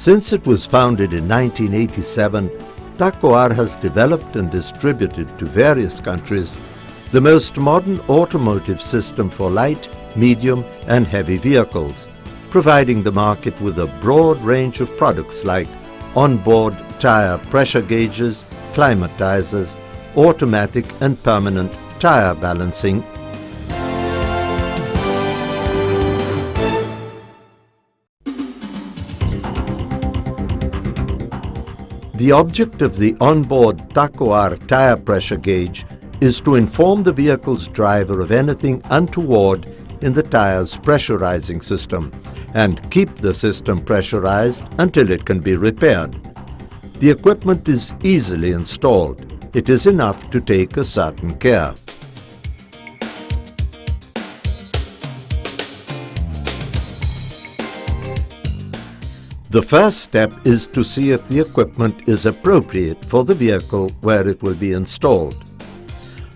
Since it was founded in 1987, TACOAR has developed and distributed to various countries the most modern automotive system for light, medium and heavy vehicles, providing the market with a broad range of products like onboard tire pressure gauges, climatizers, automatic and permanent tire balancing. The object of the onboard TACOAR tire pressure gauge is to inform the vehicle's driver of anything untoward in the tire's pressurizing system and keep the system pressurized until it can be repaired. The equipment is easily installed. It is enough to take a certain care. The first step is to see if the equipment is appropriate for the vehicle where it will be installed.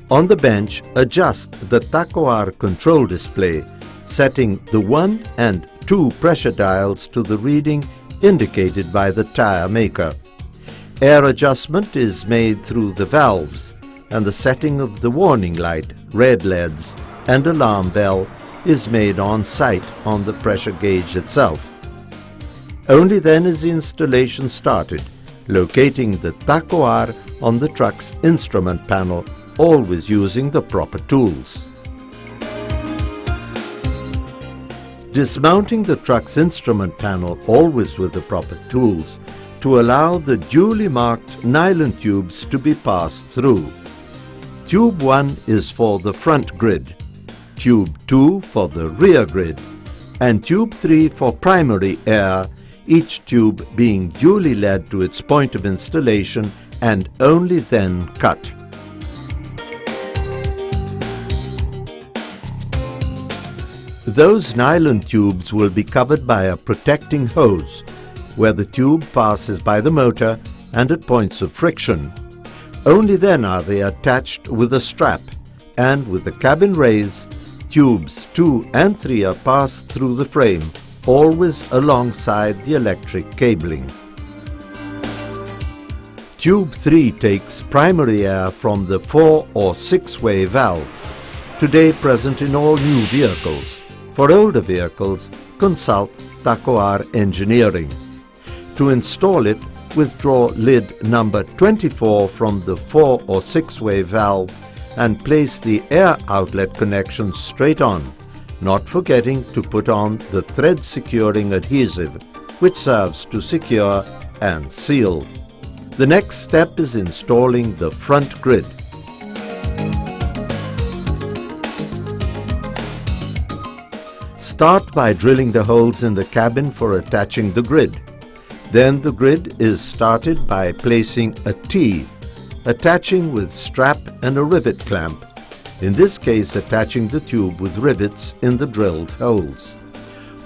On the bench, adjust the TACOAR control display, setting the 1 and 2 pressure dials to the reading indicated by the tire maker. Air adjustment is made through the valves, and the setting of the warning light, red LEDs, and alarm bell is made on site on the pressure gauge itself. Only then is the installation started, locating the TACOAR on the truck's instrument panel, always using the proper tools. Dismounting the truck's instrument panel, always with the proper tools, to allow the duly marked nylon tubes to be passed through. Tube 1 is for the front grid, Tube 2 for the rear grid, and Tube 3 for primary air, each tube being duly led to its point of installation and only then cut. Those nylon tubes will be covered by a protecting hose, where the tube passes by the motor and at points of friction. Only then are they attached with a strap, and with the cabin raised, tubes 2 and 3 are passed through the frame, always alongside the electric cabling. Tube 3 takes primary air from the 4 or 6-way valve, today present in all new vehicles. For older vehicles, consult TACOAR Engineering. To install it, withdraw lid number 24 from the 4 or 6-way valve and place the air outlet connection straight on, not forgetting to put on the thread securing adhesive, which serves to secure and seal. The next step is installing the front grid. Start by drilling the holes in the cabin for attaching the grid. Then the grid is started by placing a T, attaching with strap and a rivet clamp, in this case attaching the tube with rivets in the drilled holes.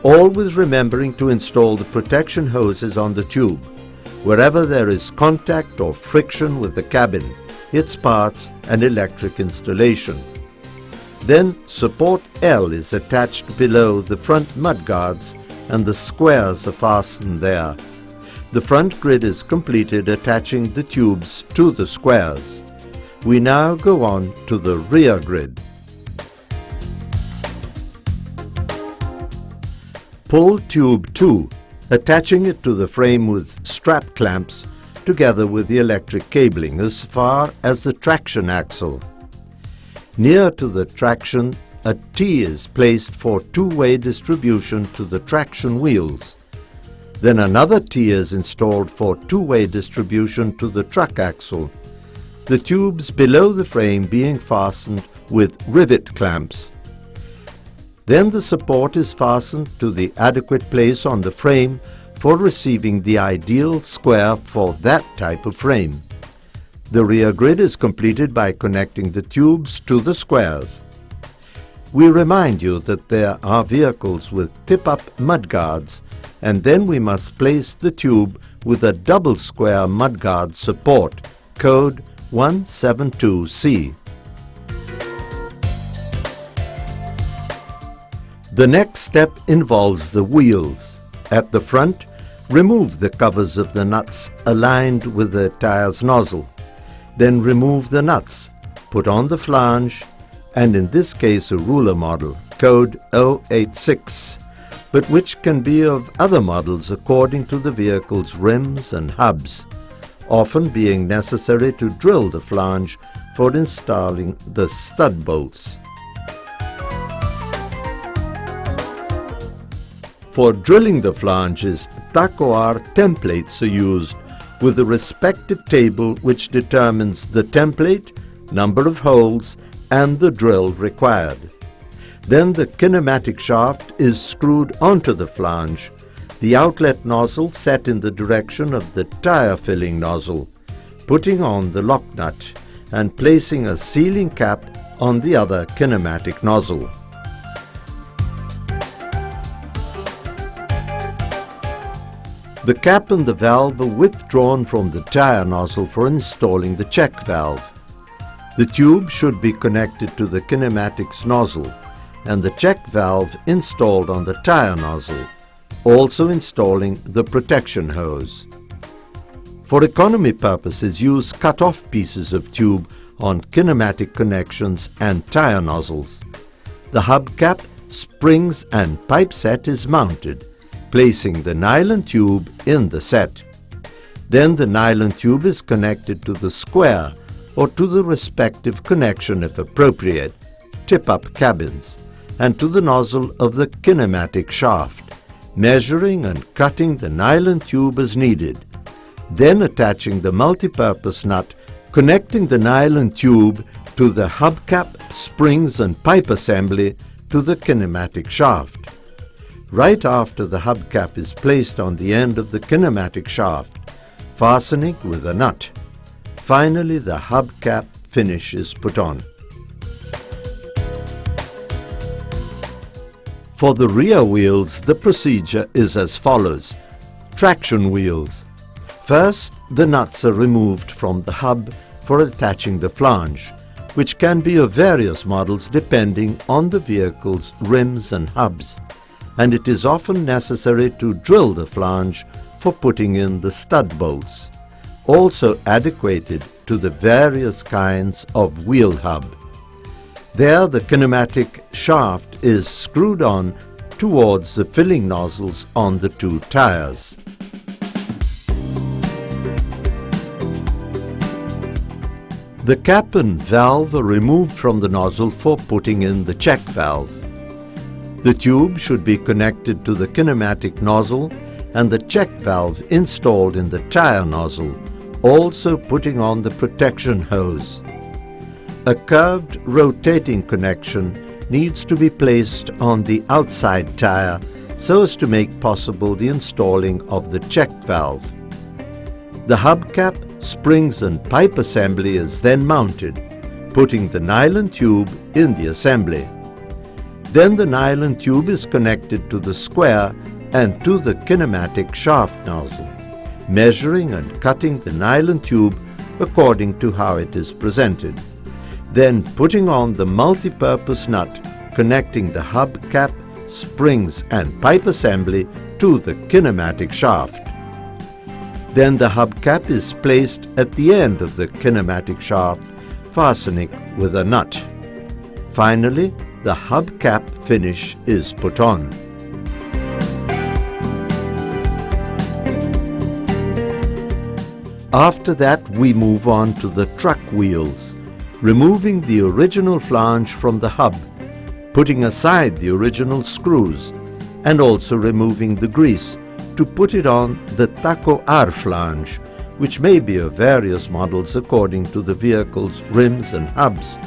Always remembering to install the protection hoses on the tube, wherever there is contact or friction with the cabin, its parts and electric installation. Then support L is attached below the front mudguards and the squares are fastened there. The front grid is completed attaching the tubes to the squares. We now go on to the rear grid. Pull tube 2, attaching it to the frame with strap clamps together with the electric cabling as far as the traction axle. Near to the traction, a T is placed for 2-way distribution to the traction wheels. Then another T is installed for 2-way distribution to the truck axle, the tubes below the frame being fastened with rivet clamps. Then the support is fastened to the adequate place on the frame for receiving the ideal square for that type of frame. The rear grid is completed by connecting the tubes to the squares. We remind you that there are vehicles with tip-up mudguards, and then we must place the tube with a double square mudguard support, code 172C. The next step involves the wheels. At the front, Remove the covers of the nuts aligned with the tire's nozzle. Then remove the nuts, put on the flange, and in this case a ruler model, code 086, but which can be of other models according to the vehicle's rims and hubs, often being necessary to drill the flange for installing the stud bolts. For drilling the flanges, TACOR templates are used with the respective table which determines the template, number of holes, and the drill required. Then the kinematic shaft is screwed onto the flange, the outlet nozzle set in the direction of the tire filling nozzle, putting on the lock nut and placing a sealing cap on the other kinematic nozzle. The cap and the valve are withdrawn from the tire nozzle for installing the check valve. The tube should be connected to the kinematics nozzle and the check valve installed on the tire nozzle, also installing the protection hose. For economy purposes, use cut-off pieces of tube on kinematic connections and tire nozzles. The hubcap, springs and pipe set is mounted, placing the nylon tube in the set. Then the nylon tube is connected to the square or to the respective connection if appropriate, tip-up cabins, and to the nozzle of the kinematic shaft, measuring and cutting the nylon tube as needed, then attaching the multipurpose nut, connecting the nylon tube to the hubcap, springs and pipe assembly to the kinematic shaft. Right after the hubcap is placed on the end of the kinematic shaft, fastening with a nut. Finally, the hubcap finish is put on. For the rear wheels, the procedure is as follows. Traction wheels. First, the nuts are removed from the hub for attaching the flange, which can be of various models depending on the vehicle's rims and hubs, and it is often necessary to drill the flange for putting in the stud bolts, also adequated to the various kinds of wheel hub. There the kinematic shaft is screwed on towards the filling nozzles on the two tires. The cap and valve are removed from the nozzle for putting in the check valve. The tube should be connected to the kinematic nozzle and the check valve installed in the tire nozzle, also putting on the protection hose. A curved rotating connection needs to be placed on the outside tire so as to make possible the installing of the check valve. The hubcap, springs and pipe assembly is then mounted, putting the nylon tube in the assembly. Then the nylon tube is connected to the square and to the kinematic shaft nozzle, measuring and cutting the nylon tube according to how it is presented. Then putting on the multi-purpose nut connecting the hubcap, springs and pipe assembly to the kinematic shaft. Then the hubcap is placed at the end of the kinematic shaft, fastening with a nut. Finally, the hubcap finish is put on. After that, we move on to the truck wheels, removing the original flange from the hub, putting aside the original screws, and also removing the grease to put it on the TACOR flange, which may be of various models according to the vehicle's rims and hubs,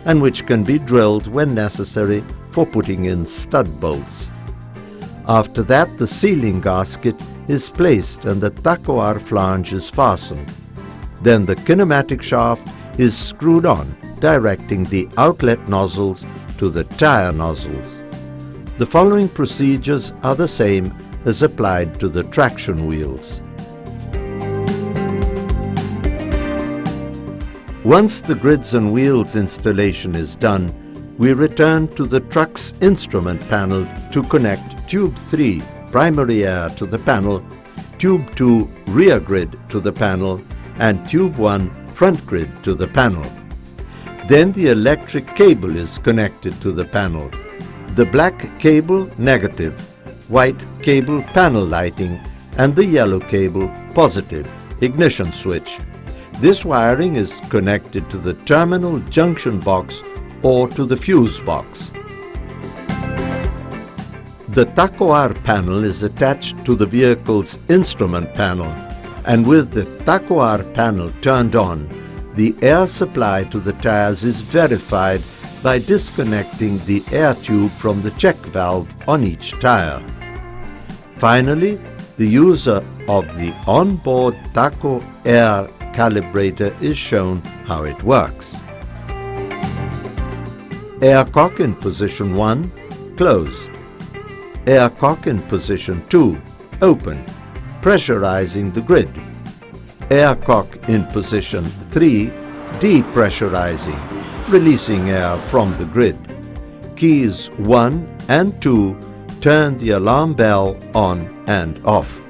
and which can be drilled when necessary for putting in stud bolts. After that, the sealing gasket is placed and the TACOR flange is fastened. Then the kinematic shaft is screwed on, directing the outlet nozzles to the tire nozzles. The following procedures are the same as applied to the traction wheels. Once the grids and wheels installation is done, we return to the truck's instrument panel to connect Tube 3 primary air to the panel Tube 2 rear grid to the panel and Tube 1 front grid to the panel. Then the electric cable is connected to the panel. The black cable negative, white cable panel lighting, and the yellow cable positive ignition switch. This wiring is connected to the terminal junction box or to the fuse box. The tachoir panel is attached to the vehicle's instrument panel, and with the tachoir panel turned on, the air supply to the tires is verified by disconnecting the air tube from the check valve on each tire. Finally, the user of the onboard tacho air calibrator is shown how it works. Air cock in position 1, closed. Air cock in position 2, open, pressurizing the grid. Air cock in position 3, depressurizing, releasing air from the grid. Keys 1 and 2 turn the alarm bell on and off.